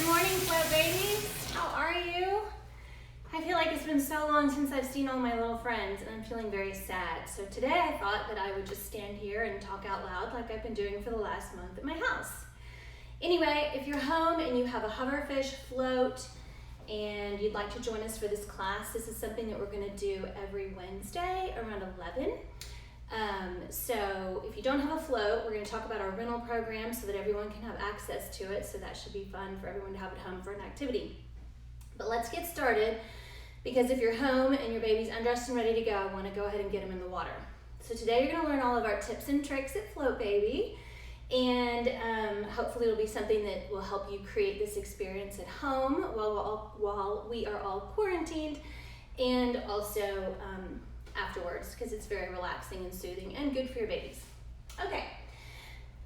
morning, float babies. How are you? I feel like it's been so long since I've seen all my little friends and I'm feeling very sad. So today I thought that I would just stand here and talk out loud like I've been doing for the last month at my house. Anyway, if you're home and you have a Hoverfish Float and you'd like to join us for this class, this is something that we're gonna do every Wednesday around 11. So if you don't have a float, we're going to talk about our rental program so that everyone can have access to it. So that should be fun for everyone to have at home for an activity. But let's get started, because if you're home and your baby's undressed and ready to go, I want to go ahead and get them in the water. So today you're going to learn all of our tips and tricks at Float Baby, and hopefully it'll be something that will help you create this experience at home while we are all quarantined, and also afterwards, because it's very relaxing and soothing and good for your babies. Okay,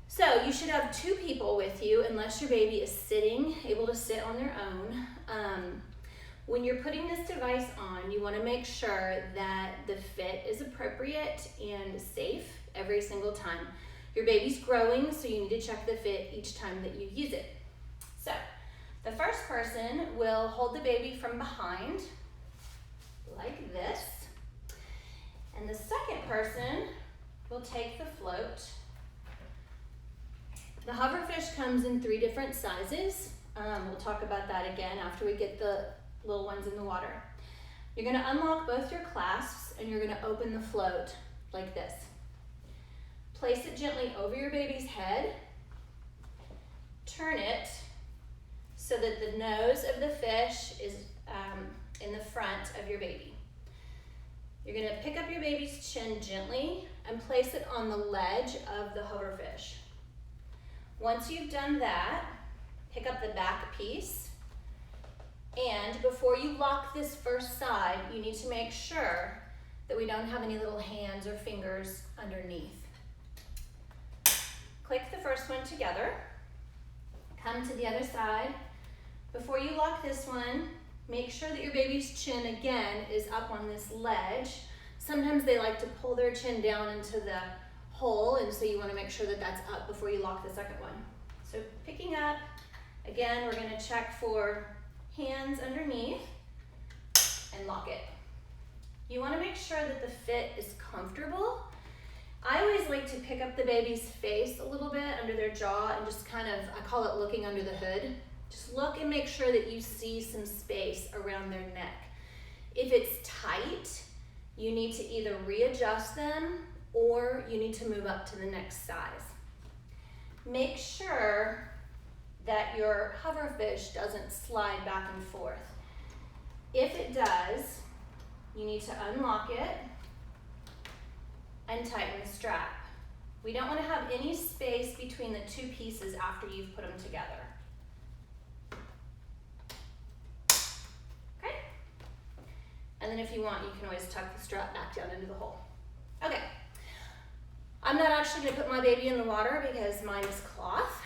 so you should have 2 people with you unless your baby is able to sit on their own. When you're putting this device on, you want to make sure that the fit is appropriate and safe every single time. Your baby's growing, so you need to check the fit each time that you use it. So the first person will hold the baby from behind like this. And the second person will take the float. The Hoverfish comes in 3 different sizes. We'll talk about that again after we get the little ones in the water. You're gonna unlock both your clasps and you're gonna open the float like this. Place it gently over your baby's head. Turn it so that the nose of the fish is in the front of your baby. You're gonna pick up your baby's chin gently and place it on the ledge of the Hoverfish. Once you've done that, pick up the back piece, and before you lock this first side, you need to make sure that we don't have any little hands or fingers underneath. Click the first one together, come to the other side. Before you lock this one, make sure that your baby's chin, again, is up on this ledge. Sometimes they like to pull their chin down into the hole, and so you want to make sure that that's up before you lock the second one. So picking up, again, we're going to check for hands underneath and lock it. You want to make sure that the fit is comfortable. I always like to pick up the baby's face a little bit under their jaw and just kind of, I call it looking under the hood. Just look and make sure that you see some space around their neck. If it's tight, you need to either readjust them or you need to move up to the next size. Make sure that your Hoverfish doesn't slide back and forth. If it does, you need to unlock it and tighten the strap. We don't want to have any space between the 2 pieces after you've put them together. And then if you want, you can always tuck the strap back down into the hole. Okay, I'm not actually gonna put my baby in the water because mine is cloth.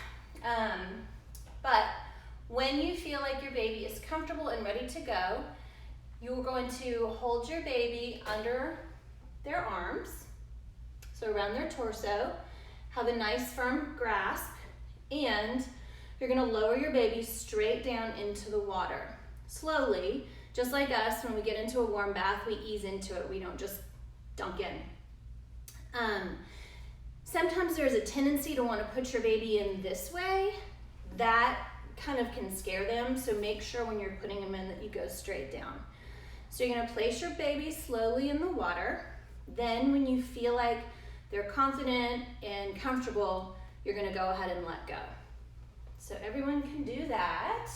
But when you feel like your baby is comfortable and ready to go, you're going to hold your baby under their arms, so around their torso, have a nice firm grasp, and you're gonna lower your baby straight down into the water. Slowly, just like us, when we get into a warm bath, we ease into it. We don't just dunk in. Sometimes there's a tendency to want to put your baby in this way. That kind of can scare them, so make sure when you're putting them in that you go straight down. So you're going to place your baby slowly in the water. Then when you feel like they're confident and comfortable, you're going to go ahead and let go. So everyone can do that.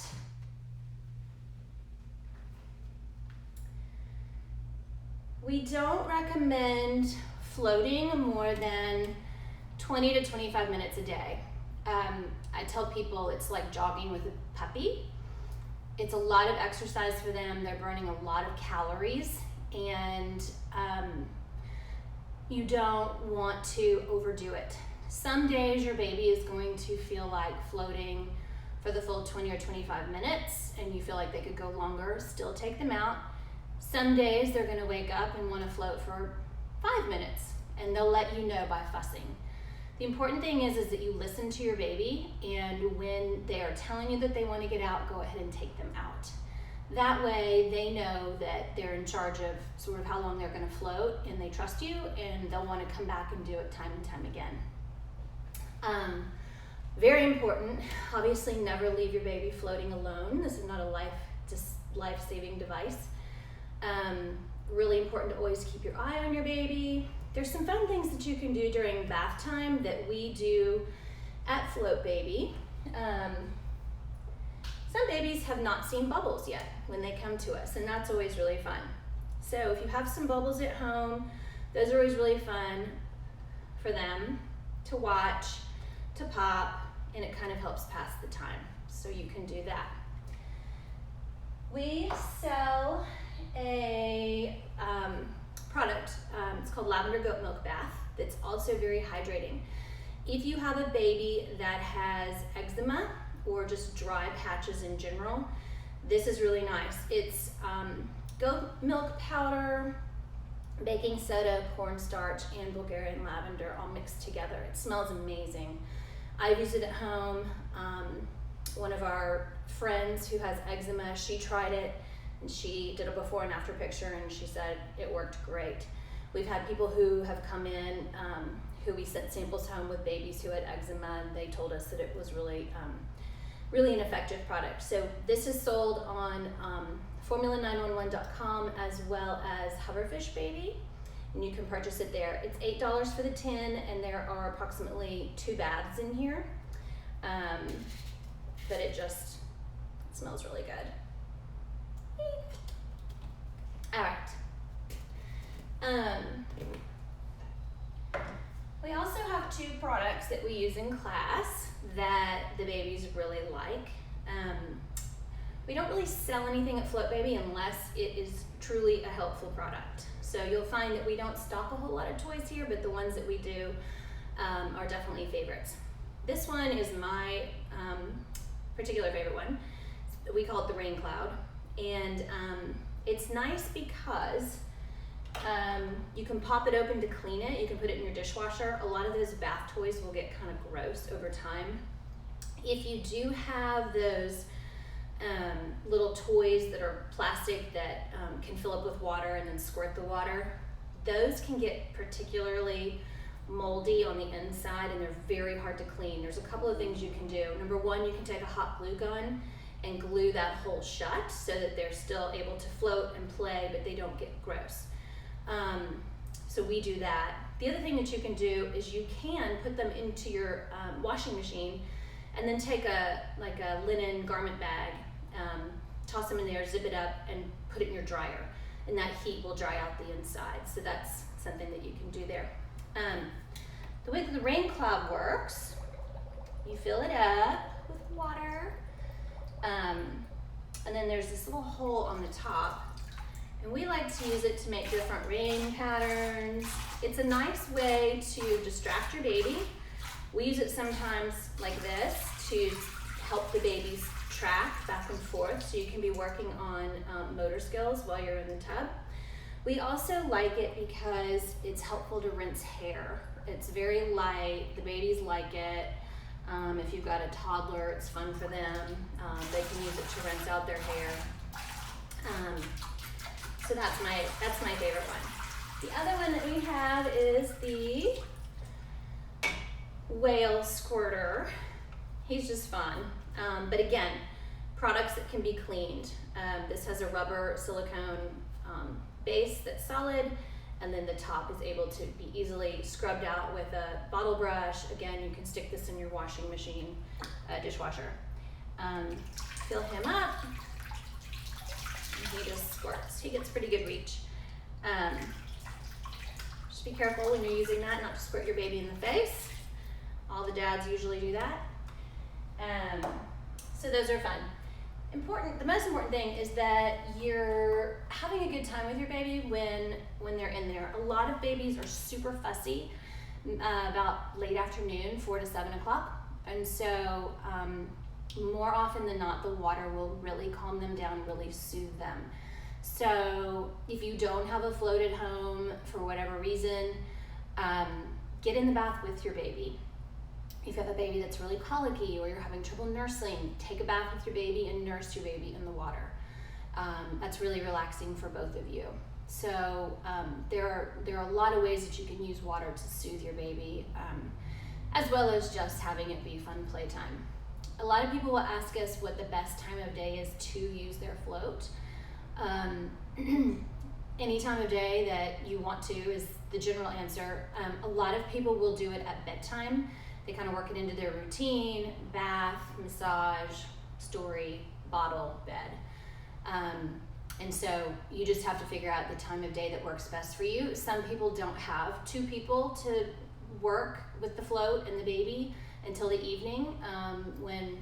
We don't recommend floating more than 20 to 25 minutes a day. I tell people it's like jogging with a puppy. It's a lot of exercise for them. They're burning a lot of calories, and you don't want to overdo it. Some days your baby is going to feel like floating for the full 20 or 25 minutes, and you feel like they could go longer. Still take them out. Some days they're gonna wake up and wanna float for 5 minutes, and they'll let you know by fussing. The important thing is that you listen to your baby, and when they are telling you that they want to get out, go ahead and take them out. That way they know that they're in charge of sort of how long they're going to float, and they trust you, and they'll want to come back and do it time and time again. Very important, obviously never leave your baby floating alone. This is not a life-saving device. Really important to always keep your eye on your baby. There's some fun things that you can do during bath time that we do at Float Baby. Some babies have not seen bubbles yet when they come to us, and that's always really fun. So if you have some bubbles at home, those are always really fun for them to watch, to pop, and it kind of helps pass the time. So you can do that. We sell a product, it's called Lavender Goat Milk Bath, that's also very hydrating. If you have a baby that has eczema or just dry patches in general, this is really nice. It's goat milk powder, baking soda, cornstarch, and Bulgarian lavender all mixed together. It smells amazing. I've used it at home. One of our friends who has eczema, she tried it, and she did a before and after picture, and she said it worked great. We've had people who have come in who we sent samples home with babies who had eczema, and they told us that it was really an effective product. So this is sold on formula911.com as well as Hoverfish Baby, and you can purchase it there. It's $8 for the tin, and there are approximately 2 baths in here, but it smells really good. All right. We also have 2 products that we use in class that the babies really like. We don't really sell anything at Float Baby unless it is truly a helpful product. So you'll find that we don't stock a whole lot of toys here, but the ones that we do are definitely favorites. This one is my particular favorite one. We call it the Rain Cloud, and it's nice because you can pop it open to clean it. You can put it in your dishwasher. A lot of those bath toys will get kind of gross over time. If you do have those little toys that are plastic that can fill up with water and then squirt the water, those can get particularly moldy on the inside, and they're very hard to clean. There's a couple of things you can do. Number one, you can take a hot glue gun and glue that hole shut so that they're still able to float and play, but they don't get gross. So we do that. The other thing that you can do is you can put them into your washing machine and then take a linen garment bag, toss them in there, zip it up, and put it in your dryer. And that heat will dry out the inside. So that's something that you can do there. The way that the Rain Cloud works, you fill it up with water, and then there's this little hole on the top, and we like to use it to make different rain patterns. It's a nice way to distract your baby. We use it sometimes like this to help the babies track back and forth, so you can be working on motor skills while you're in the tub. We also like it because it's helpful to rinse hair. It's very light, the babies like it. If you've got a toddler, it's fun for them. They can use it to rinse out their hair. So that's my favorite one. The other one that we have is the Whale Squirter. He's just fun. But again, products that can be cleaned. This has a rubber silicone base that's solid, and then the top is able to be easily scrubbed out with a bottle brush. Again, you can stick this in your washing machine, dishwasher. Fill him up, and he just squirts. He gets pretty good reach. Just be careful when you're using that not to squirt your baby in the face. All the dads usually do that. So those are fun. The most important thing is that you're having a good time with your baby when they're in there. A lot of babies are super fussy about late afternoon, 4 to 7 o'clock. And so more often than not, the water will really calm them down, really soothe them. So if you don't have a float at home for whatever reason, get in the bath with your baby. If you have a baby that's really colicky or you're having trouble nursing, take a bath with your baby and nurse your baby in the water. That's really relaxing for both of you. So there are a lot of ways that you can use water to soothe your baby, as well as just having it be fun playtime. A lot of people will ask us what the best time of day is to use their float. Any time of day that you want to is the general answer. A lot of people will do it at bedtime. They kind of work it into their routine: bath, massage, story, bottle, bed. And so you just have to figure out the time of day that works best for you. Some people don't have two people to work with the float and the baby until the evening when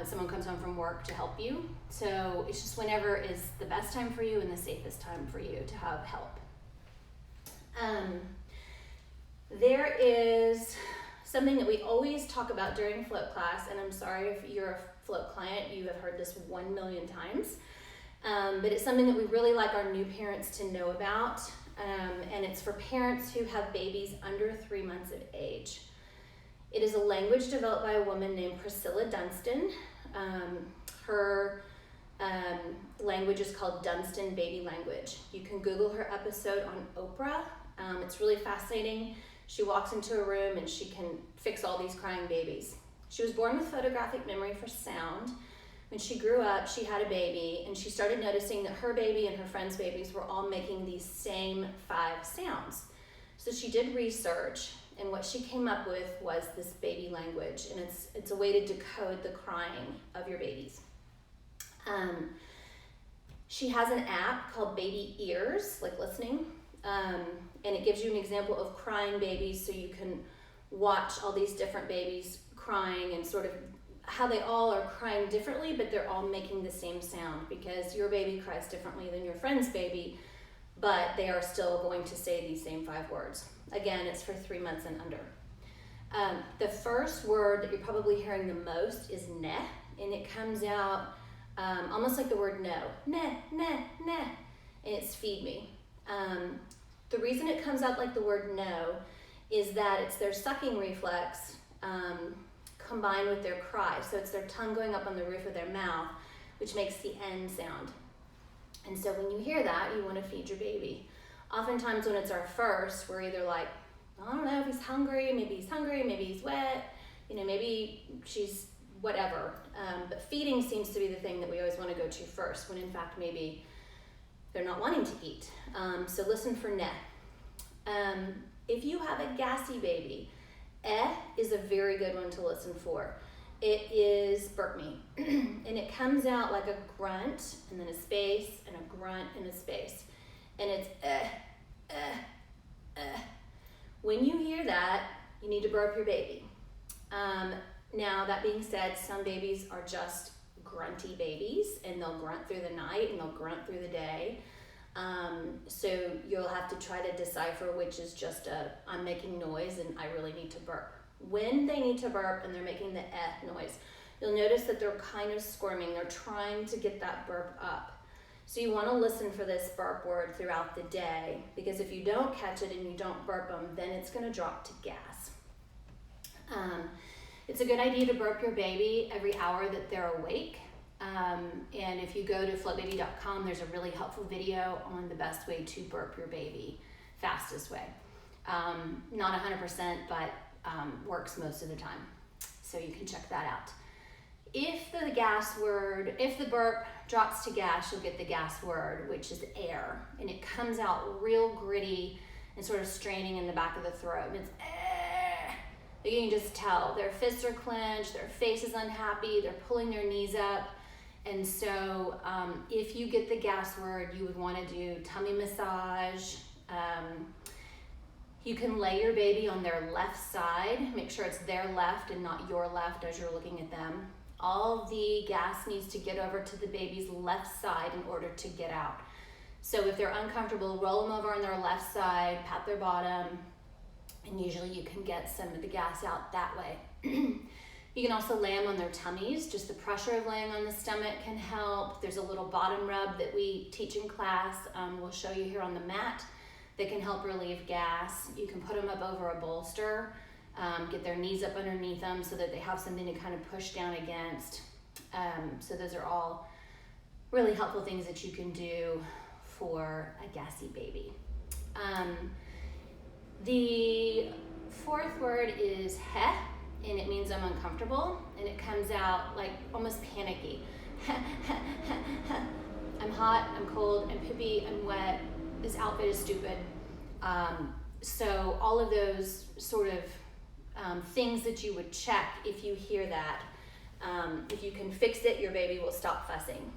someone comes home from work to help you. So it's just whenever is the best time for you and the safest time for you to have help. There is something that we always talk about during float class, and I'm sorry if you're a float client, you have heard this 1 million times, but it's something that we really like our new parents to know about, and it's for parents who have babies under 3 months of age. It is a language developed by a woman named Priscilla Dunstan. Her language is called Dunstan Baby Language. You can Google her episode on Oprah. It's really fascinating. She walks into a room and she can fix all these crying babies. She was born with photographic memory for sound. When she grew up, she had a baby, and she started noticing that her baby and her friends' babies were all making these same 5 sounds. So she did research, and what she came up with was this baby language, and it's a way to decode the crying of your babies. She has an app called Baby Ears, like listening, and it gives you an example of crying babies, so you can watch all these different babies crying and sort of how they all are crying differently, but they're all making the same sound, because your baby cries differently than your friend's baby, but they are still going to say these same 5 words. Again, it's for 3 months and under. The first word that you're probably hearing the most is ne, and it comes out almost like the word no. Ne, ne, ne, and it's feed me. The reason it comes out like the word no is that it's their sucking reflex combined with their cry. So it's their tongue going up on the roof of their mouth, which makes the N sound. And so when you hear that, you want to feed your baby. Oftentimes when it's our first, we're either like, I don't know if he's hungry, maybe he's wet, maybe she's whatever. But feeding seems to be the thing that we always want to go to first, when in fact maybe they're not wanting to eat. So listen for ne. If you have a gassy baby, is a very good one to listen for. It is burp me, and it comes out like a grunt and then a space and a grunt and a space, and it's When you hear that, you need to burp your baby. Now that being said, some babies are just grunty babies, and they'll grunt through the night and they'll grunt through the day. So you'll have to try to decipher which is just I'm making noise and I really need to burp. When they need to burp and they're making the noise, you'll notice that they're kind of squirming. They're trying to get that burp up. So you want to listen for this burp word throughout the day, because if you don't catch it and you don't burp them, then it's going to drop to gas. It's a good idea to burp your baby every hour that they're awake. And if you go to floatbaby.com, there's a really helpful video on the best way to burp your baby, fastest way. Not 100%, but works most of the time. So you can check that out. If the burp drops to gas, you'll get the gas word, which is air. And it comes out real gritty and sort of straining in the back of the throat. And it's air. You can just tell their fists are clenched, their face is unhappy, they're pulling their knees up. And so if you get the gas word, you would want to do tummy massage. You can lay your baby on their left side. Make sure it's their left and not your left as you're looking at them. All the gas needs to get over to the baby's left side in order to get out. So if they're uncomfortable, roll them over on their left side, pat their bottom, and usually you can get some of the gas out that way. You can also lay them on their tummies. Just the pressure of laying on the stomach can help. There's a little bottom rub that we teach in class. We'll show you here on the mat that can help relieve gas. You can put them up over a bolster Get their knees up underneath them so that they have something to kind of push down against. So those are all really helpful things that you can do for a gassy baby. The fourth word is heh, and it means I'm uncomfortable, and it comes out like almost panicky. I'm hot, I'm cold, I'm poopy, I'm wet, this outfit is stupid. So all of those sort of things that you would check if you hear that. If you can fix it, your baby will stop fussing.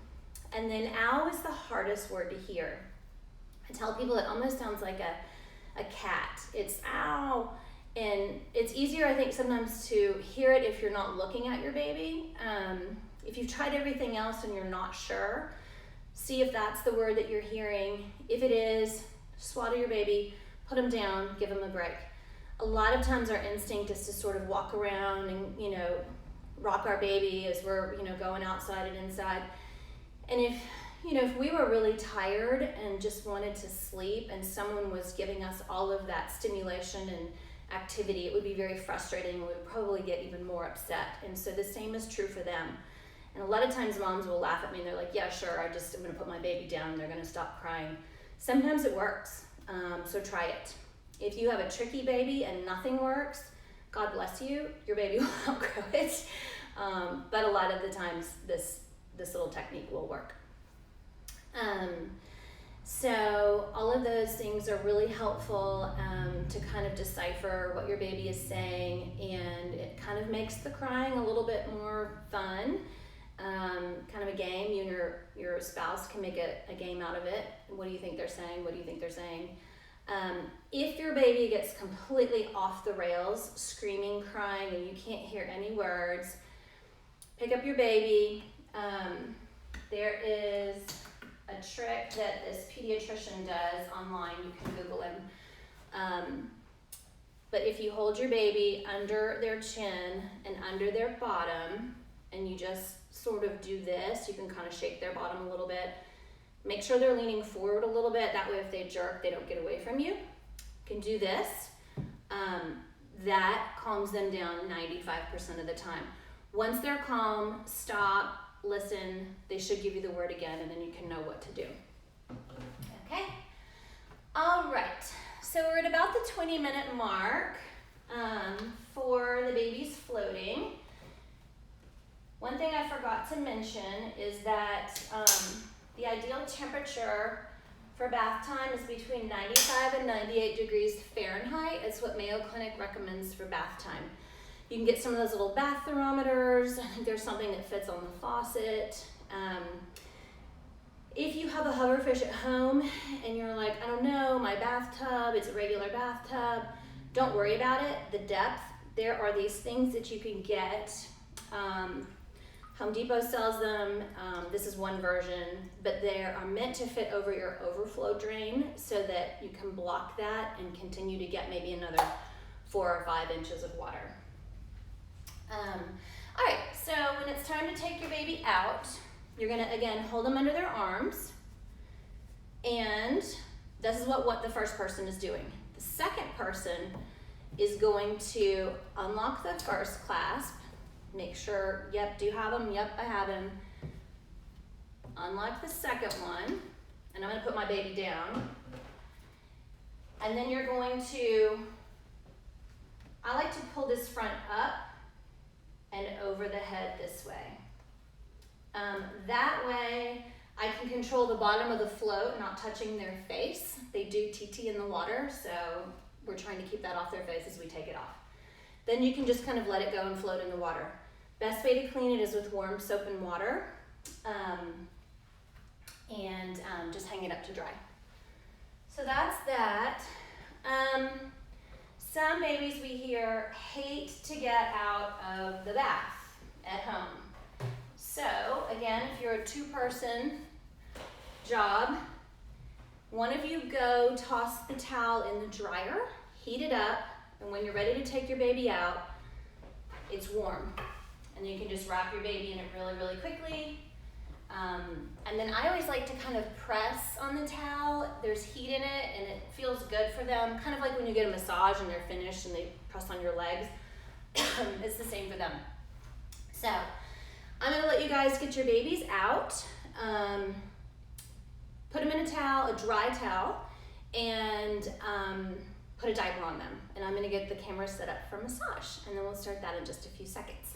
And then ow is the hardest word to hear. I tell people it almost sounds like a cat. It's ow. And it's easier, I think, sometimes to hear it if you're not looking at your baby. If you've tried everything else and you're not sure, see if that's the word that you're hearing. If it is, swaddle your baby, put them down, give them a break. A lot of times our instinct is to sort of walk around and, rock our baby as we're, going outside and inside. And if we were really tired and just wanted to sleep and someone was giving us all of that stimulation and activity, it would be very frustrating and we would probably get even more upset. And so the same is true for them. And a lot of times moms will laugh at me and they're like, yeah, sure, I'm going to put my baby down and they're going to stop crying. Sometimes it works, so try it. If you have a tricky baby and nothing works, God bless you, your baby will outgrow it. But a lot of the times this little technique will work. So all of those things are really helpful to kind of decipher what your baby is saying, and it kind of makes the crying a little bit more fun. Kind of a game. You and your spouse can make a game out of it. What do you think they're saying? What do you think they're saying? If your baby gets completely off the rails, screaming, crying, and you can't hear any words, pick up your baby. There is a trick that this pediatrician does online. You can Google him. But if you hold your baby under their chin and under their bottom, and you just sort of do this, you can kind of shake their bottom a little bit. Make sure they're leaning forward a little bit. That way if they jerk, they don't get away from you. You can do this. That calms them down 95% of the time. Once they're calm, stop, listen. They should give you the word again, and then you can know what to do. Okay? All right. So we're at about the 20-minute mark for the baby's floating. One thing I forgot to mention is that the ideal temperature for bath time is between 95 and 98 degrees Fahrenheit. It's what Mayo Clinic recommends for bath time. You can get some of those little bath thermometers. I think there's something that fits on the faucet. If you have a Hoverfish at home and you're like, I don't know, my bathtub, it's a regular bathtub, don't worry about it. The depth, there are these things that you can get. Home Depot sells them. This is one version, but they are meant to fit over your overflow drain so that you can block that and continue to get maybe another 4 or 5 inches of water. All right, so when it's time to take your baby out, you're gonna, again, hold them under their arms, and this is what the first person is doing. The second person is going to unlock the first clasp, make sure, yep, do you have them? Yep, I have him. Unlock the second one, and I'm gonna put my baby down. And then you're going to, I like to pull this front up and over the head this way. That way I can control the bottom of the float, not touching their face. They do TT in the water, so we're trying to keep that off their face as we take it off. Then you can just kind of let it go and float in the water. Best way to clean it is with warm soap and water, and just hang it up to dry. So that's that. Some babies we hear hate to get out of the bath at home. So again, if you're a 2-person job, one of you go toss the towel in the dryer, heat it up, and when you're ready to take your baby out, it's warm. And you can just wrap your baby in it really, really quickly. And then I always like to kind of press on the towel. There's heat in it and it feels good for them. Kind of like when you get a massage and they're finished and they press on your legs. It's the same for them. So I'm gonna let you guys get your babies out. Put them in a towel, a dry towel, and put a diaper on them. And I'm gonna get the camera set up for massage, and then we'll start that in just a few seconds.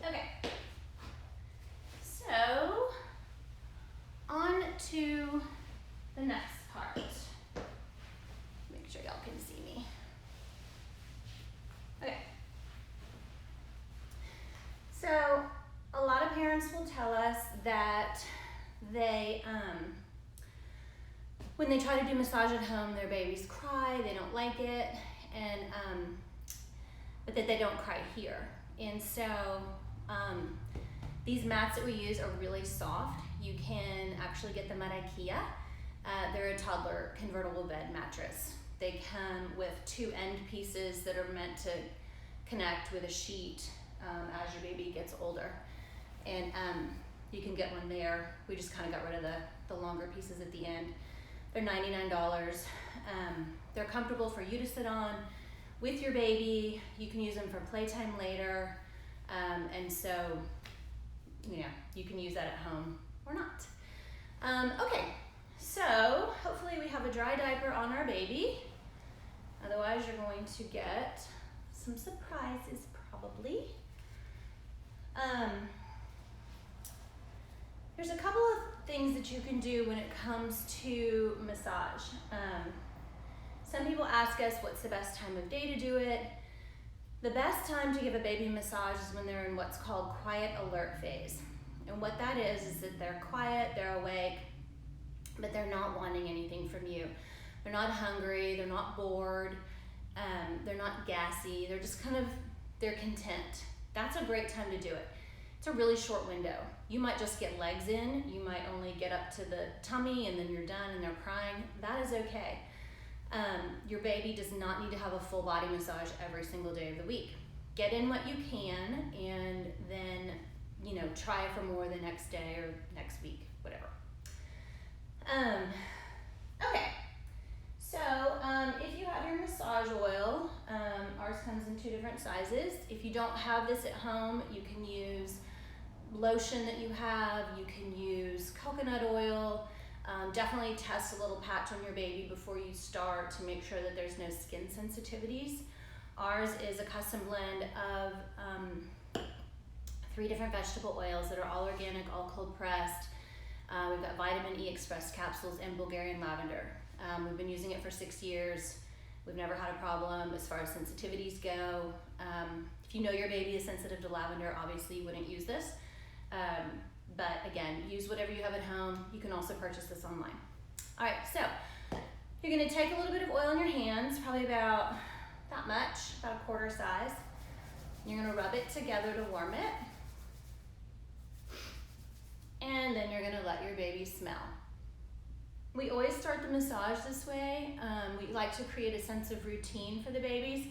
Okay, so on to the next part. Make sure y'all can see me. Okay, so a lot of parents will tell us that they, when they try to do massage at home, their babies cry, they don't like it, and but that they don't cry here. And so these mats that we use are really soft. You can actually get them at IKEA. They're a toddler convertible bed mattress. They come with 2 end pieces that are meant to connect with a sheet as your baby gets older. And you can get one there. We just kind of got rid of the longer pieces at the end. They're $99. They're comfortable for you to sit on with your baby. You can use them for playtime later. And so, you know, you can use that at home or not. Okay, so hopefully we have a dry diaper on our baby. Otherwise, you're going to get some surprises probably. There's a couple of things that you can do when it comes to massage. Some people ask us what's the best time of day to do it. The best time to give a baby massage is when they're in what's called quiet alert phase. And what that is that they're quiet, they're awake, but they're not wanting anything from you. They're not hungry, they're not bored, they're not gassy, they're just they're content. That's a great time to do it. It's a really short window. You might just get legs in, you might only get up to the tummy and then you're done and they're crying. That is okay. Your baby does not need to have a full body massage every single day of the week. Get in what you can and then, you know, try for more the next day or next week, whatever. Okay, so if you have your massage oil, ours comes in 2 different sizes. If you don't have this at home, you can use lotion that you have, you can use coconut oil. Definitely test a little patch on your baby before you start to make sure that there's no skin sensitivities. Ours is a custom blend of 3 different vegetable oils that are all organic, all cold pressed. We've got vitamin E express capsules and Bulgarian lavender. We've been using it for 6 years. We've never had a problem as far as sensitivities go. If you know your baby is sensitive to lavender, obviously you wouldn't use this. But again, use whatever you have at home. You can also purchase this online. All right, so you're gonna take a little bit of oil in your hands, probably about that much, about a 1/4 size. You're gonna rub it together to warm it. And then you're gonna let your baby smell. We always start the massage this way. We like to create a sense of routine for the babies,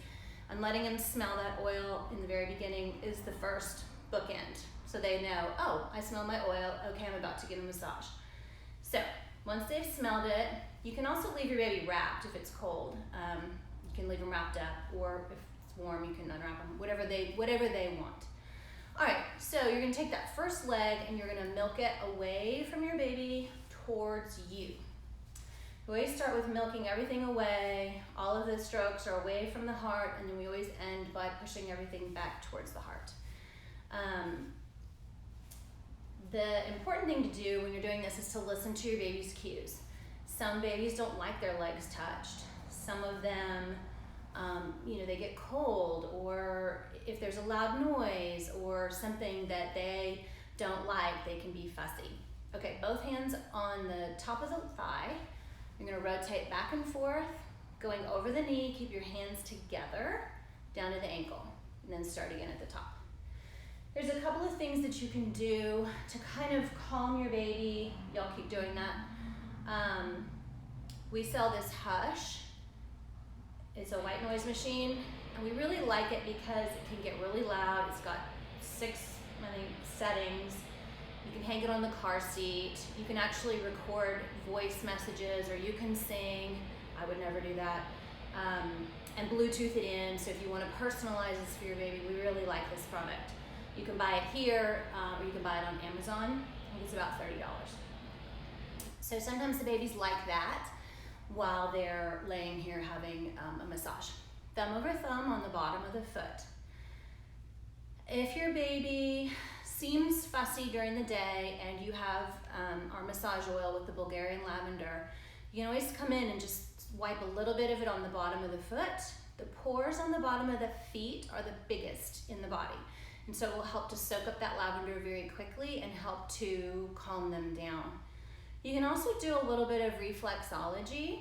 and letting them smell that oil in the very beginning is the first bookend. So they know, oh, I smell my oil, okay, I'm about to get a massage. So once they've smelled it, you can also leave your baby wrapped if it's cold. You can leave them wrapped up, or if it's warm, you can unwrap them, whatever they want. All right, so you're gonna take that first leg and you're gonna milk it away from your baby towards you. We always start with milking everything away. All of the strokes are away from the heart, and then we always end by pushing everything back towards the heart. The important thing to do when you're doing this is to listen to your baby's cues. Some babies don't like their legs touched. Some of them, they get cold, or if there's a loud noise or something that they don't like, they can be fussy. Okay, both hands on the top of the thigh. You're gonna rotate back and forth, going over the knee, keep your hands together, down to the ankle, and then start again at the top. There's a couple of things that you can do to kind of calm your baby. Y'all keep doing that. We sell this Hush. It's a white noise machine, and we really like it because it can get really loud. It's got 6, settings. You can hang it on the car seat. You can actually record voice messages, or you can sing. I would never do that. And Bluetooth it in, so if you want to personalize this for your baby, we really like this product. You can buy it here, or you can buy it on Amazon. I think it's about $30. So sometimes the babies like that while they're laying here having a massage. Thumb over thumb on the bottom of the foot. If your baby seems fussy during the day and you have our massage oil with the Bulgarian lavender, you can always come in and just wipe a little bit of it on the bottom of the foot. The pores on the bottom of the feet are the biggest in the body, and so it will help to soak up that lavender very quickly and help to calm them down. You can also do a little bit of reflexology,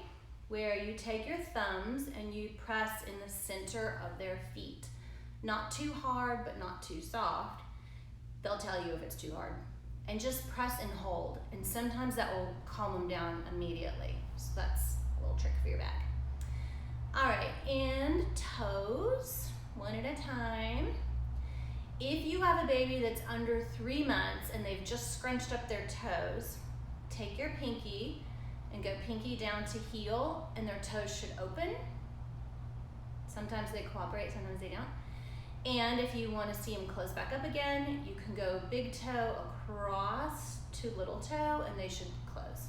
where you take your thumbs and you press in the center of their feet. Not too hard, but not too soft. They'll tell you if it's too hard. And just press and hold. And sometimes that will calm them down immediately. So that's a little trick for your bag. All right, and toes, one at a time. If you have a baby that's under 3 months and they've just scrunched up their toes, take your pinky and go pinky down to heel, and their toes should open. Sometimes they cooperate, sometimes they don't. And if you want to see them close back up again, you can go big toe across to little toe, and they should close.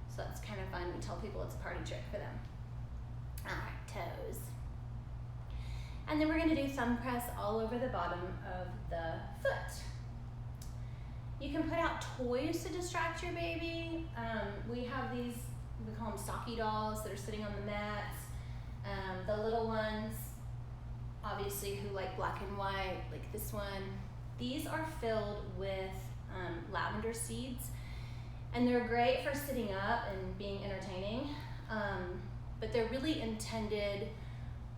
So that's kind of fun. We tell people it's a party trick for them. All right, toes. And then we're going to do thumb press all over the bottom of the foot. You can put out toys to distract your baby. We have these, we call them stocky dolls, that are sitting on the mats. The little ones, obviously, who like black and white, like this one. These are filled with lavender seeds, and they're great for sitting up and being entertaining, but they're really intended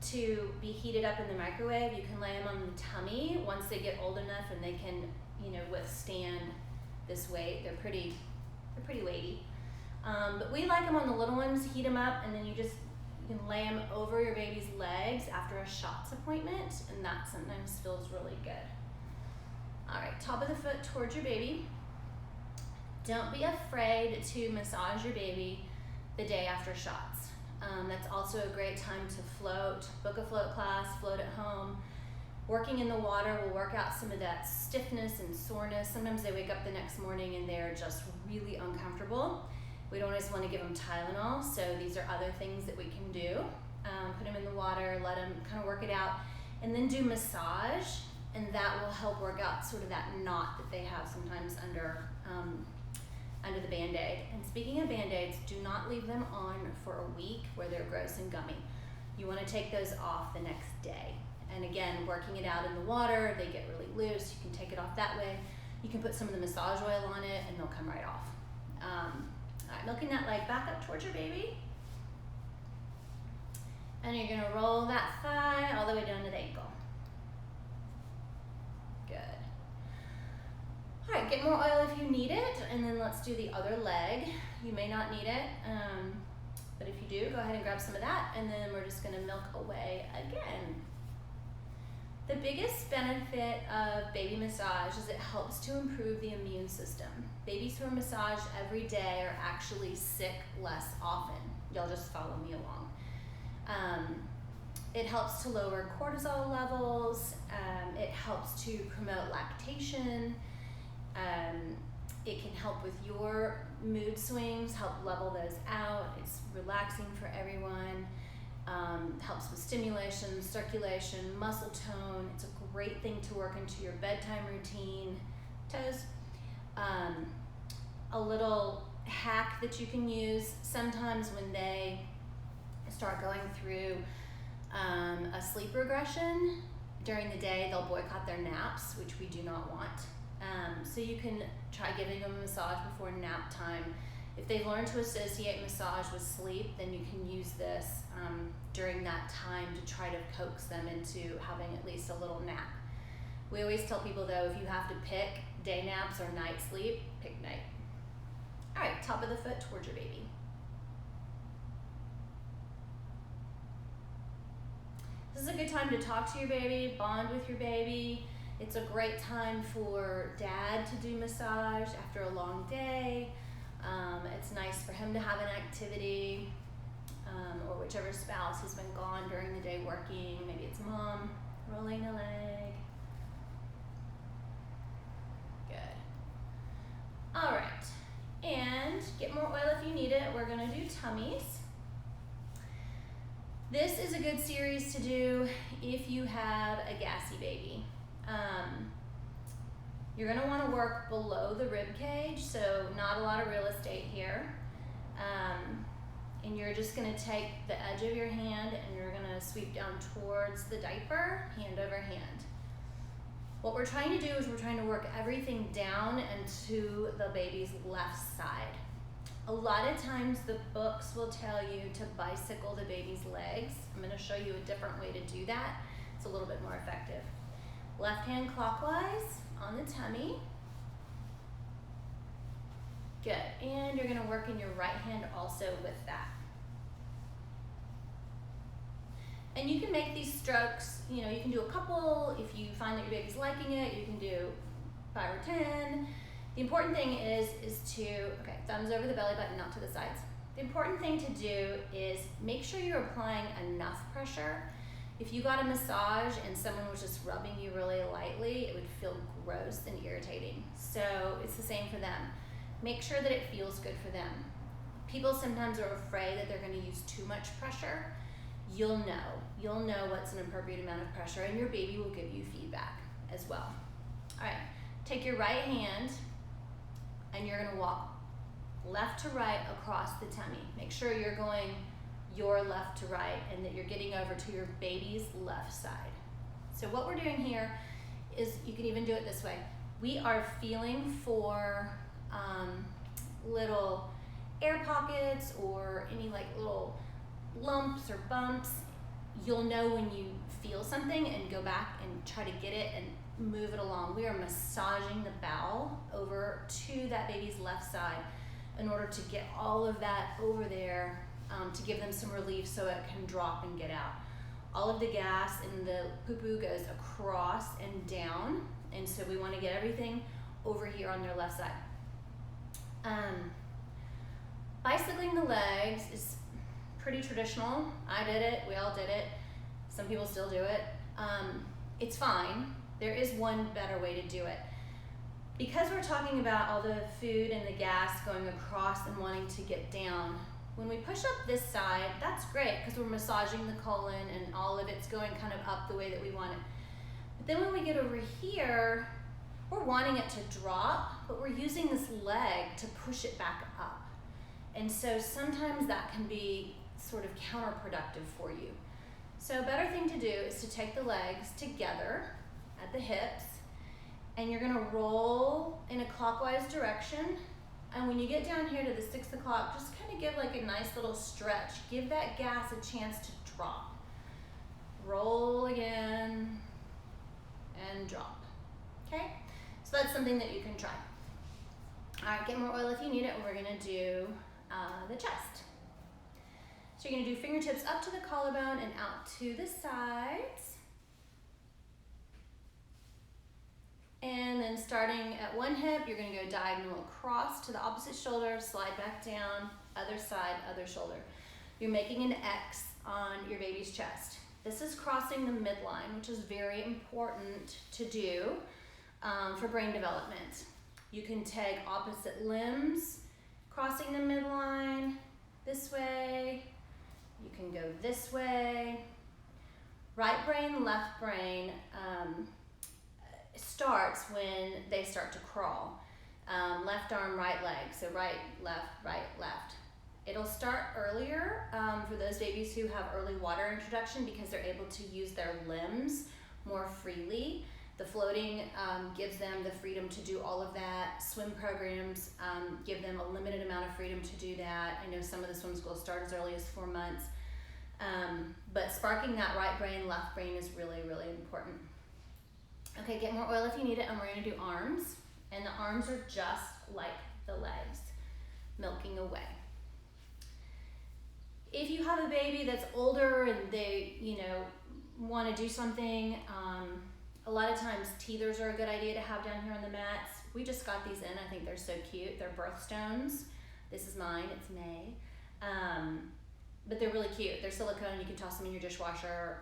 to be heated up in the microwave. You can lay them on the tummy once they get old enough and they can, withstand this weight. They're pretty weighty. But we like them on the little ones, heat them up, and then you can lay them over your baby's legs after a shots appointment, and that sometimes feels really good. All right, top of the foot towards your baby. Don't be afraid to massage your baby the day after shots. That's also a great time to float, book a float class, float at home. Working in the water will work out some of that stiffness and soreness. Sometimes they wake up the next morning and they're just really uncomfortable. We don't always want to give them Tylenol, so these are other things that we can do. Put them in the water, let them kind of work it out, and then do massage, and that will help work out sort of that knot that they have sometimes under the Band-Aid. And speaking of Band-Aids, do not leave them on for a week where they're gross and gummy. You want to take those off the next day. And again, working it out in the water, they get really loose. You can take it off that way. You can put some of the massage oil on it and they'll come right off. All right, milking that leg back up towards your baby. And you're gonna roll that thigh all the way down to the ankle. Good. All right, get more oil if you need it, and then let's do the other leg. You may not need it, but if you do, go ahead and grab some of that, and then we're just gonna milk away again. The biggest benefit of baby massage is it helps to improve the immune system. Babies who are massaged every day are actually sick less often. Y'all just follow me along. It helps to lower cortisol levels. It helps to promote lactation. It can help with your mood swings, help level those out. It's relaxing for everyone. Helps with stimulation, circulation, muscle tone. It's a great thing to work into your bedtime routine. Toes. A little hack that you can use sometimes when they start going through a sleep regression during the day, they'll boycott their naps, which we do not want. So you can try giving them a massage before nap time. If they've learned to associate massage with sleep, then you can use this during that time to try to coax them into having at least a little nap. We always tell people though, if you have to pick day naps or night sleep, pick night. All right, top of the foot towards your baby. This is a good time to talk to your baby, bond with your baby. It's a great time for dad to do massage after a long day. It's nice for him to have an activity, or whichever spouse has been gone during the day working. Maybe it's mom rolling a leg. Good. All right, and get more oil if you need it. We're gonna do tummies. This is a good series to do if you have a gassy baby. You're gonna wanna work below the rib cage, so not a lot of real estate here. And you're just gonna take the edge of your hand and you're gonna sweep down towards the diaper, hand over hand. What we're trying to do is we're trying to work everything down and to the baby's left side. A lot of times the books will tell you to bicycle the baby's legs. I'm gonna show you a different way to do that. It's a little bit more effective. Left hand clockwise on the tummy. Good, and you're gonna work in your right hand also with that. And you can make these strokes, you know, you can do a couple. If you find that your baby's liking it, you can do 5 or 10. The important thing is to, okay, thumbs over the belly button, not to the sides. The important thing to do is make sure you're applying enough pressure. If you got a massage and someone was just rubbing you really lightly, it would feel gross and irritating. So it's the same for them. Make sure that it feels good for them. People sometimes are afraid that they're gonna use too much pressure. You'll know what's an appropriate amount of pressure, and your baby will give you feedback as well. All right, take your right hand and you're gonna walk left to right across the tummy. Make sure you're going your left to right and that you're getting over to your baby's left side. So what we're doing here is, you can even do it this way. We are feeling for little air pockets or any like little lumps or bumps. You'll know when you feel something and go back and try to get it and move it along. We are massaging the bowel over to that baby's left side in order to get all of that over there, to give them some relief so it can drop and get out. All of the gas in the poo-poo goes across and down, and so we want to get everything over here on their left side. Bicycling the legs is pretty traditional. I did it, we all did it. Some people still do it. It's fine. There is one better way to do it. Because we're talking about all the food and the gas going across and wanting to get down, when we push up this side, that's great because we're massaging the colon and all of it's going kind of up the way that we want it. But then when we get over here, we're wanting it to drop, but we're using this leg to push it back up. And so sometimes that can be sort of counterproductive for you. So a better thing to do is to take the legs together at the hips, and you're gonna roll in a clockwise direction. And when you get down here to the 6 o'clock, just kind of give like a nice little stretch. Give that gas a chance to drop. Roll again and drop, okay? So that's something that you can try. All right, get more oil if you need it. We're gonna do the chest. So you're gonna do fingertips up to the collarbone and out to the sides. And then starting at one hip, you're gonna go diagonal across to the opposite shoulder, slide back down, other side, other shoulder. You're making an X on your baby's chest. This is crossing the midline, which is very important to do for brain development. You can take opposite limbs, crossing the midline, this way. You can go this way. Right brain, left brain starts when they start to crawl. Left arm, right leg, so right, left. It'll start earlier for those babies who have early water introduction because they're able to use their limbs more freely. The floating gives them the freedom to do all of that. Swim programs give them a limited amount of freedom to do that. I know some of the swim schools start as early as 4 months. But sparking that right brain, left brain is really, really important. Okay, get more oil if you need it, and we're gonna do arms. And the arms are just like the legs, milking away. If you have a baby that's older and they, want to do something, a lot of times teethers are a good idea to have down here on the mats. We just got these in. I think they're so cute. They're birthstones. This is mine. It's May. But they're really cute. They're silicone. You can toss them in your dishwasher.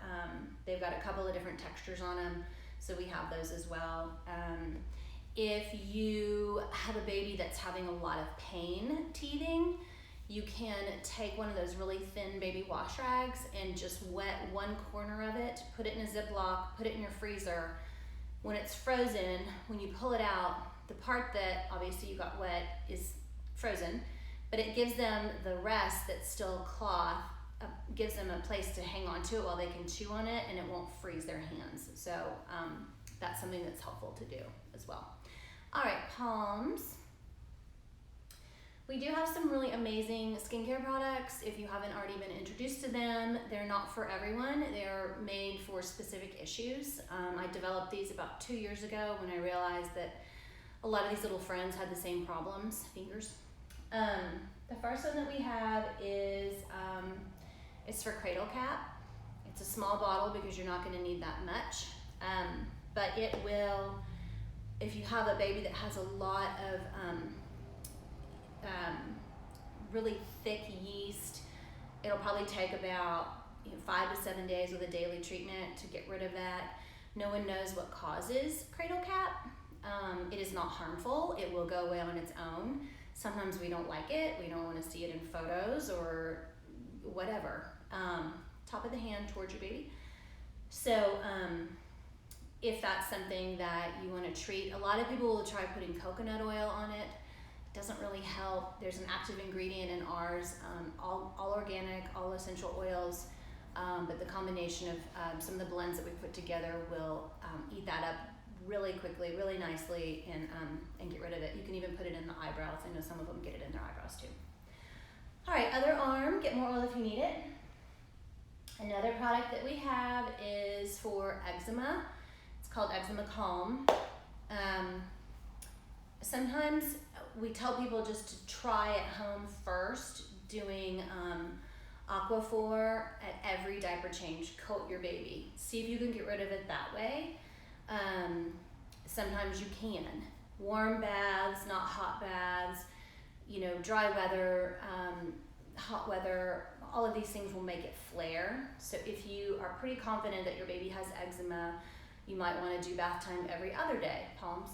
They've got a couple of different textures on them, so we have those as well. If you have a baby that's having a lot of pain teething, you can take one of those really thin baby wash rags and just wet one corner of it, put it in a Ziploc, put it in your freezer. When it's frozen, when you pull it out, the part that obviously you got wet is frozen, but it gives them the rest that's still cloth, gives them a place to hang on to it while they can chew on it, and it won't freeze their hands. So that's something that's helpful to do as well. All right, palms. We do have some really amazing skincare products. If you haven't already been introduced to them, they're not for everyone. They're made for specific issues. I developed these about 2 years ago when I realized that a lot of these little friends had the same problems, fingers. The first one that we have is it's for cradle cap. It's a small bottle because you're not gonna need that much, but it will, if you have a baby that has a lot of really thick yeast, it'll probably take about 5 to 7 days with a daily treatment to get rid of that. No one knows what causes cradle cap. It is not harmful. It will go away on its own. Sometimes we don't like it. We don't want to see it in photos or whatever. Top of the hand towards your baby. So if that's something that you want to treat, a lot of people will try putting coconut oil on it. Doesn't really help. There's an active ingredient in ours, all organic, all essential oils, but the combination of some of the blends that we put together will eat that up really quickly, really nicely, and get rid of it. You can even put it in the eyebrows. I know some of them get it in their eyebrows too. All right, other arm, get more oil if you need it. Another product that we have is for eczema. It's called Eczema Calm. Sometimes we tell people just to try at home first, doing Aquaphor at every diaper change. Coat your baby. See if you can get rid of it that way. Sometimes you can. Warm baths, not hot baths, dry weather, hot weather, all of these things will make it flare. So if you are pretty confident that your baby has eczema, you might want to do bath time every other day, palms.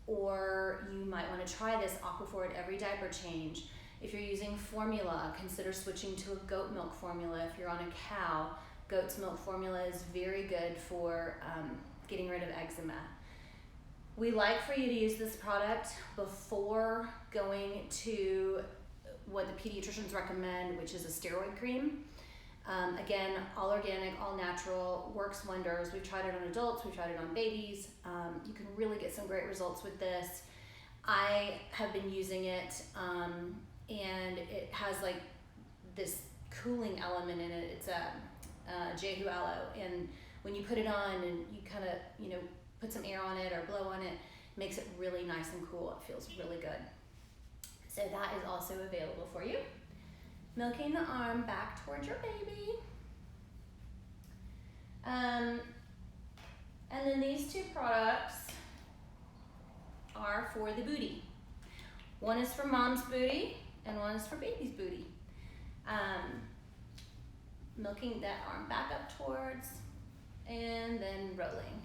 Or you might want to try this Aquaphor at every diaper change. If you're using formula, consider switching to a goat milk formula. If you're on a cow, goat's milk formula is very good for getting rid of eczema. We like for you to use this product before going to what the pediatricians recommend, which is a steroid cream. Again, all organic, all natural, works wonders. We've tried it on adults, we've tried it on babies. You can really get some great results with this. I have been using it, and it has like this cooling element in it. It's a Jehu aloe, and when you put it on and you kind of, put some air on it or blow on it, it makes it really nice and cool. It feels really good. So that is also available for you. Milking the arm back towards your baby. And then these two products are for the booty. One is for mom's booty and one is for baby's booty. Milking that arm back up towards and then rolling.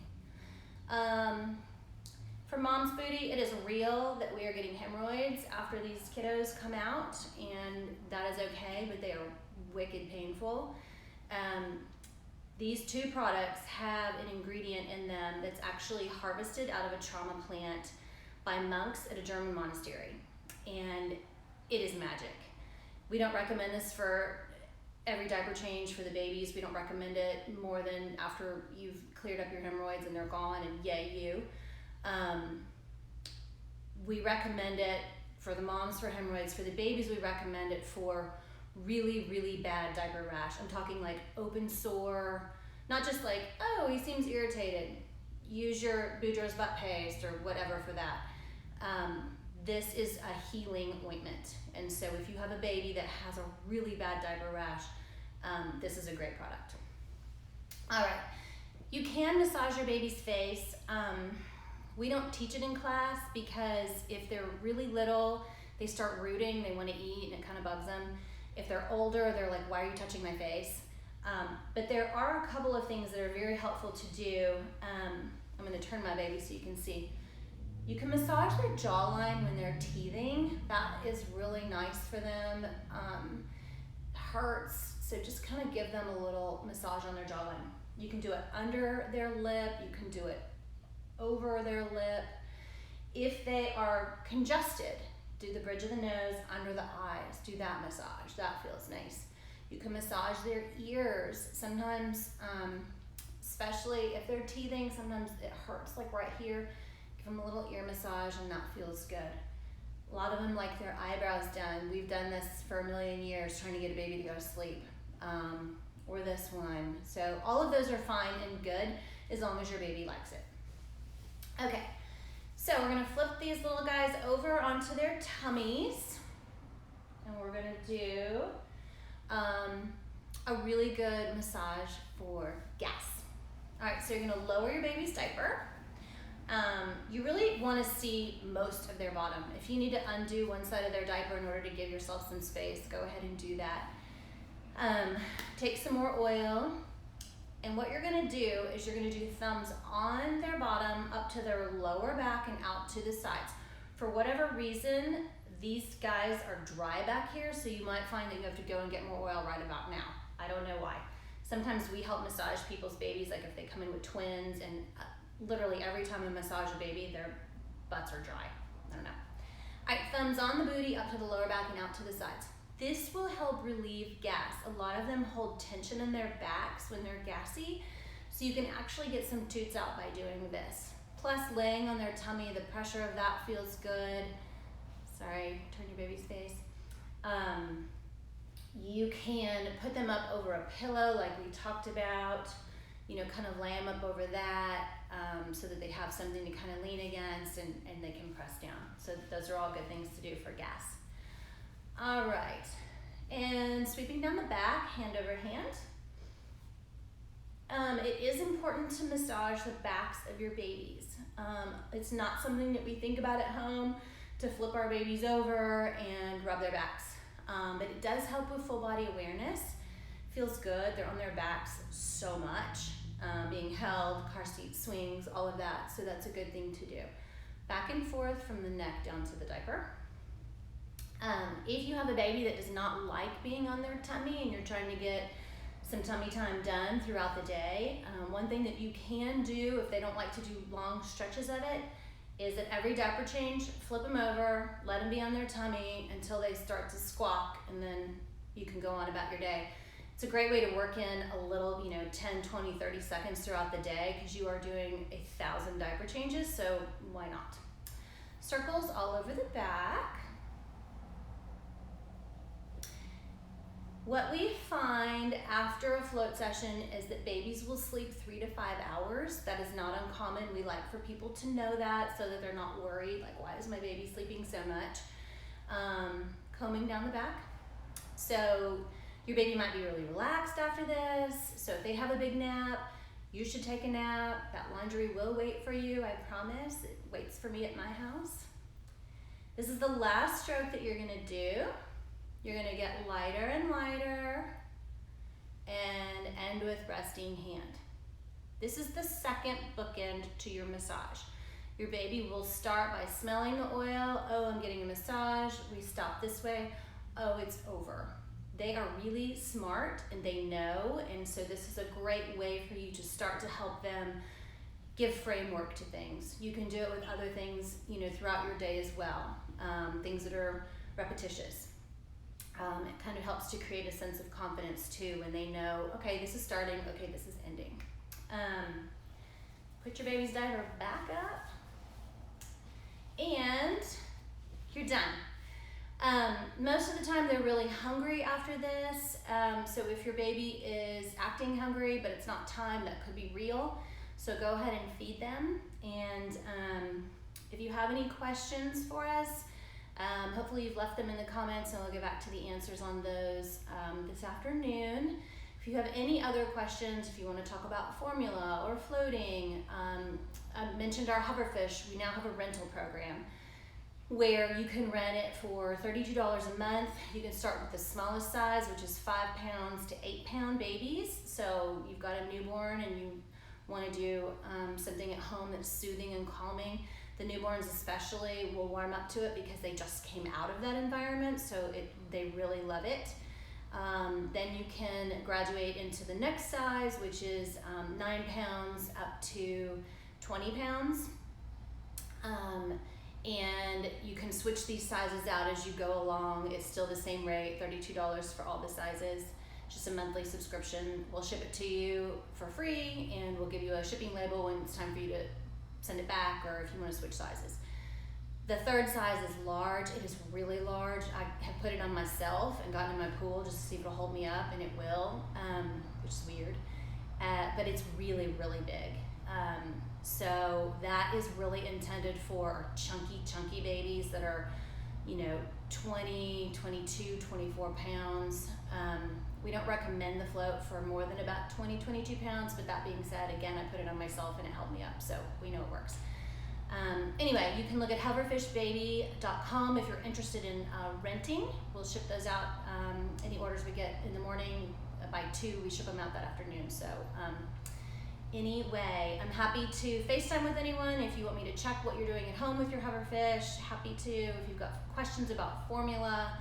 For mom's booty, it is real that we are getting hemorrhoids after these kiddos come out, and that is okay, but they are wicked painful. These two products have an ingredient in them that's actually harvested out of a trauma plant by monks at a German monastery, and it is magic. We don't recommend this for every diaper change for the babies. We don't recommend it more than after you've cleared up your hemorrhoids and they're gone, and yay you. We recommend it for the moms for hemorrhoids. For the babies, we recommend it for really, really bad diaper rash. I'm talking like open sore, not just like, oh, he seems irritated. Use your Boudreaux's butt paste or whatever for that. This is a healing ointment. And so if you have a baby that has a really bad diaper rash, this is a great product. All right, you can massage your baby's face. We don't teach it in class because if they're really little, they start rooting, they want to eat, and it kind of bugs them. If they're older, they're like, why are you touching my face? But there are a couple of things that are very helpful to do. I'm going to turn my baby so you can see. You can massage their jawline when they're teething. That is really nice for them. Hurts, so just kind of give them a little massage on their jawline. You can do it under their lip, you can do it over their lip. If they are congested, do the bridge of the nose, under the eyes, do that massage. That feels nice. You can massage their ears. Sometimes, especially if they're teething, sometimes it hurts like right here. Give them a little ear massage and that feels good. A lot of them like their eyebrows done. We've done this for a million years, trying to get a baby to go to sleep. Or this one. So all of those are fine and good as long as your baby likes it. Okay, so we're gonna flip these little guys over onto their tummies, and we're gonna do a really good massage for gas. All right, so you're gonna lower your baby's diaper. You really wanna see most of their bottom. If you need to undo one side of their diaper in order to give yourself some space, go ahead and do that. Take some more oil. And what you're gonna do is you're gonna do thumbs on their bottom up to their lower back and out to the sides. For whatever reason, these guys are dry back here, so you might find that you have to go and get more oil right about now. I don't know why. Sometimes we help massage people's babies, like if they come in with twins, and literally every time we massage a baby, their butts are dry. I don't know. All right, thumbs on the booty up to the lower back and out to the sides. This will help relieve gas. A lot of them hold tension in their backs when they're gassy, so you can actually get some toots out by doing this. Plus, laying on their tummy, the pressure of that feels good. Sorry, turn your baby's face. You can put them up over a pillow like we talked about, you know, kind of lay them up over that so that they have something to kind of lean against and they can press down. So those are all good things to do for gas. All right, and sweeping down the back, hand over hand. It is important to massage the backs of your babies. It's not something that we think about at home, to flip our babies over and rub their backs. But it does help with full body awareness. Feels good, they're on their backs so much. Being held, car seat swings, all of that, so that's a good thing to do. Back and forth from the neck down to the diaper. If you have a baby that does not like being on their tummy and you're trying to get some tummy time done throughout the day, one thing that you can do if they don't like to do long stretches of it is at every diaper change, flip them over, let them be on their tummy until they start to squawk, and then you can go on about your day. It's a great way to work in a little, 10, 20, 30 seconds throughout the day because you are doing 1,000 diaper changes, so why not? Circles all over the back. What we find after a float session is that babies will sleep 3 to 5 hours. That is not uncommon. We like for people to know that so that they're not worried, like, why is my baby sleeping so much? combing down the back. So your baby might be really relaxed after this. So if they have a big nap, you should take a nap. That laundry will wait for you, I promise. It waits for me at my house. This is the last stroke that you're gonna do. You're gonna get lighter and lighter and end with resting hand. This is the second bookend to your massage. Your baby will start by smelling the oil. Oh, I'm getting a massage. We stop this way. Oh, it's over. They are really smart and they know, and so this is a great way for you to start to help them give framework to things. You can do it with other things, throughout your day as well, things that are repetitious. It kind of helps to create a sense of confidence too when they know, okay, this is starting, okay, this is ending. Put your baby's diaper back up, and you're done. Most of the time they're really hungry after this, so if your baby is acting hungry but it's not time, that could be real. So go ahead and feed them, and if you have any questions for us, hopefully you've left them in the comments and we'll get back to the answers on those this afternoon. If you have any other questions, if you want to talk about formula or floating, I mentioned our Hoverfish. We now have a rental program where you can rent it for $32 a month. You can start with the smallest size, which is 5 pounds to 8 pound babies. So you've got a newborn and you want to do something at home that's soothing and calming. The newborns especially will warm up to it because they just came out of that environment, so they really love it. Then you can graduate into the next size, which is 9 pounds up to 20 pounds. And you can switch these sizes out as you go along. It's still the same rate, $32 for all the sizes, just a monthly subscription. We'll ship it to you for free, and we'll give you a shipping label when it's time for you to send it back, or if you want to switch sizes. The third size is large. It is really large. I have put it on myself and gotten in my pool just to see if it'll hold me up, and it will, which is weird. But it's really, really big. So that is really intended for chunky babies that are, 20, 22, 24 pounds. We don't recommend the float for more than about 20, 22 pounds, but that being said, again, I put it on myself and it held me up, so we know it works. Anyway, you can look at hoverfishbaby.com if you're interested in renting. We'll ship those out. Any orders we get in the morning by 2, we ship them out that afternoon. So anyway, I'm happy to FaceTime with anyone if you want me to check what you're doing at home with your Hoverfish. Happy to. If you've got questions about formula,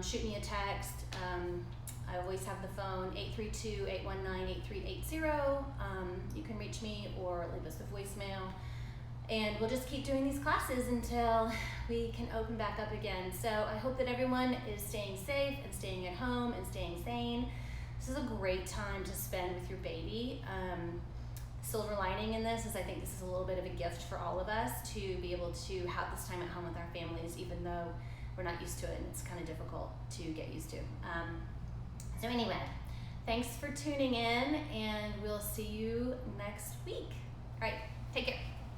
shoot me a text. I always have the phone 832-819-8380. You can reach me or leave us a voicemail. And we'll just keep doing these classes until we can open back up again. So I hope that everyone is staying safe and staying at home and staying sane. This is a great time to spend with your baby. Silver lining in this is I think this is a little bit of a gift for all of us to be able to have this time at home with our families, even though we're not used to it and it's kind of difficult to get used to. So anyway, thanks for tuning in, and we'll see you next week. All right, take care.